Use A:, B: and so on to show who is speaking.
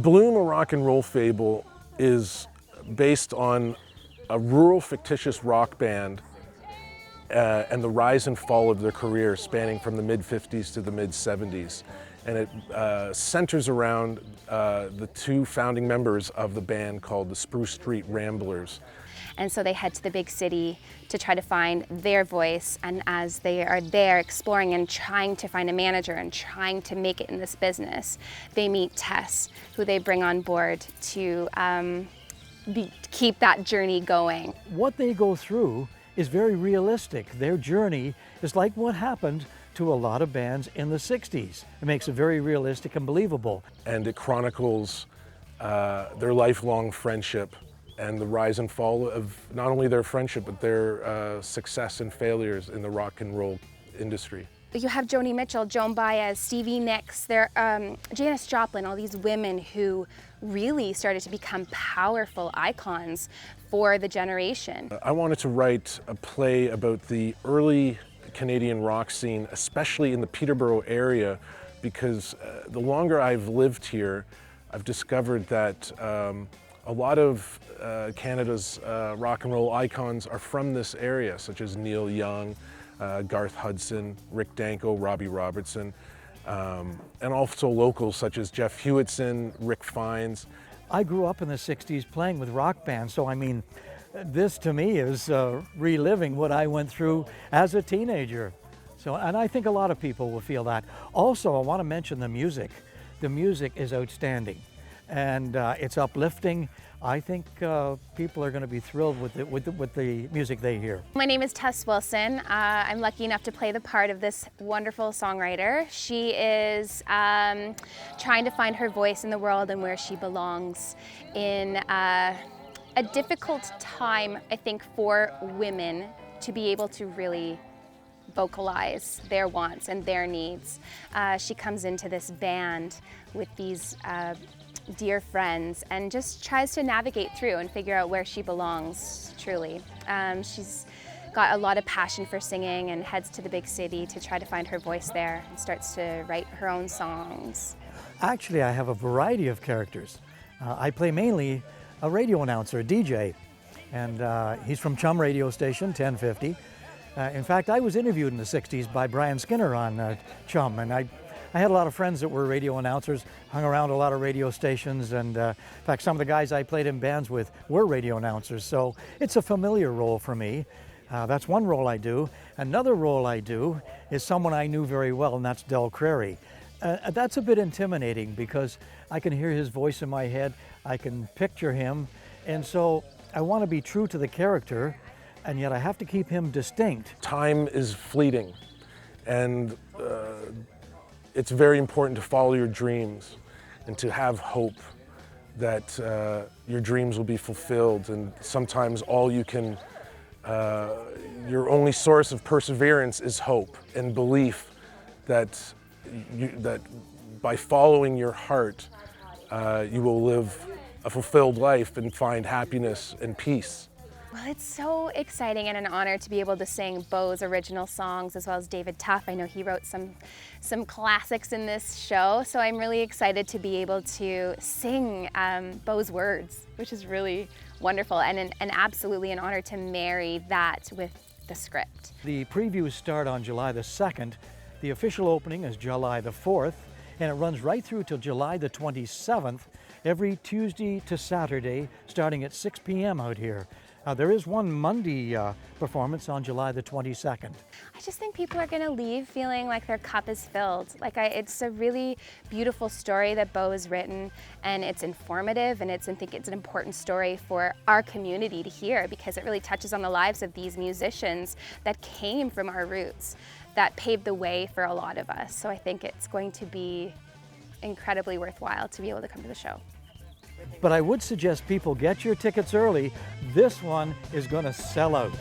A: Bloom, a rock and roll fable, is based on a rural fictitious rock band and the rise and fall of their career spanning from the mid-50s to the mid-70s. And it centers around the two founding members of the band called the Tupper Street Ramblers.
B: And so they head to the big city to try to find their voice, and as they are there exploring and trying to find a manager and trying to make it in this business, they meet Tess, who they bring on board to keep that journey going.
C: What they go through is very realistic. Their journey is like what happened to a lot of bands in the 60s. It makes it very realistic and believable.
A: And it chronicles their lifelong friendship and the rise and fall of not only their friendship, but their success and failures in the rock and roll industry.
B: You have Joni Mitchell, Joan Baez, Stevie Nicks, Janis Joplin, all these women who really started to become powerful icons for the generation.
A: I wanted to write a play about the early Canadian rock scene, especially in the Peterborough area, because the longer I've lived here, I've discovered that a lot of Canada's rock and roll icons are from this area, such as Neil Young, Garth Hudson, Rick Danko, Robbie Robertson, and also locals such as Jeff Hewitson, Rick Fiennes.
C: I grew up in the 60s playing with rock bands, so I mean, this to me is reliving what I went through as a teenager. So, and I think a lot of people will feel that. Also, I want to mention the music. The music is outstanding, and it's uplifting. I think people are going to be thrilled with the music they hear.
B: My name is Tess Wilson. I'm lucky enough to play the part of this wonderful songwriter. She is trying to find her voice in the world and where she belongs in a difficult time, I think, for women to be able to really vocalize their wants and their needs. She comes into this band with these dear friends and just tries to navigate through and figure out where she belongs, truly. She's got a lot of passion for singing and heads to the big city to try to find her voice there and starts to write her own songs.
C: Actually, I have a variety of characters. I play mainly a radio announcer, a DJ, and he's from Chum radio station, 1050. In fact, I was interviewed in the 60s by Brian Skinner on Chum, and I had a lot of friends that were radio announcers, hung around a lot of radio stations, and in fact, some of the guys I played in bands with were radio announcers, so it's a familiar role for me. That's one role I do. Another role I do is someone I knew very well, and that's Del Crary. That's a bit intimidating because I can hear his voice in my head, I can picture him, and so I want to be true to the character, and yet I have to keep him distinct.
A: Time is fleeting, and it's very important to follow your dreams and to have hope that your dreams will be fulfilled. And sometimes all you can, your only source of perseverance is hope and belief that by following your heart, you will live a fulfilled life and find happiness and peace.
B: Well, it's so exciting and an honor to be able to sing Beau's original songs as well as David Tuff. I know he wrote some classics in this show, so I'm really excited to be able to sing Beau's words, which is really wonderful, and absolutely an honor to marry that with the script.
C: The previews start on July the 2nd. The official opening is July the 4th, and it runs right through till July the 27th, every Tuesday to Saturday, starting at 6 p.m. out here. There is one Monday performance on July the 22nd.
B: I just think people are going to leave feeling like their cup is filled. It's a really beautiful story that Beau has written, and it's informative, and I think it's an important story for our community to hear because it really touches on the lives of these musicians that came from our roots, that paved the way for a lot of us. So I think it's going to be incredibly worthwhile to be able to come to the show.
C: But I would suggest people get your tickets early. This one is going to sell out.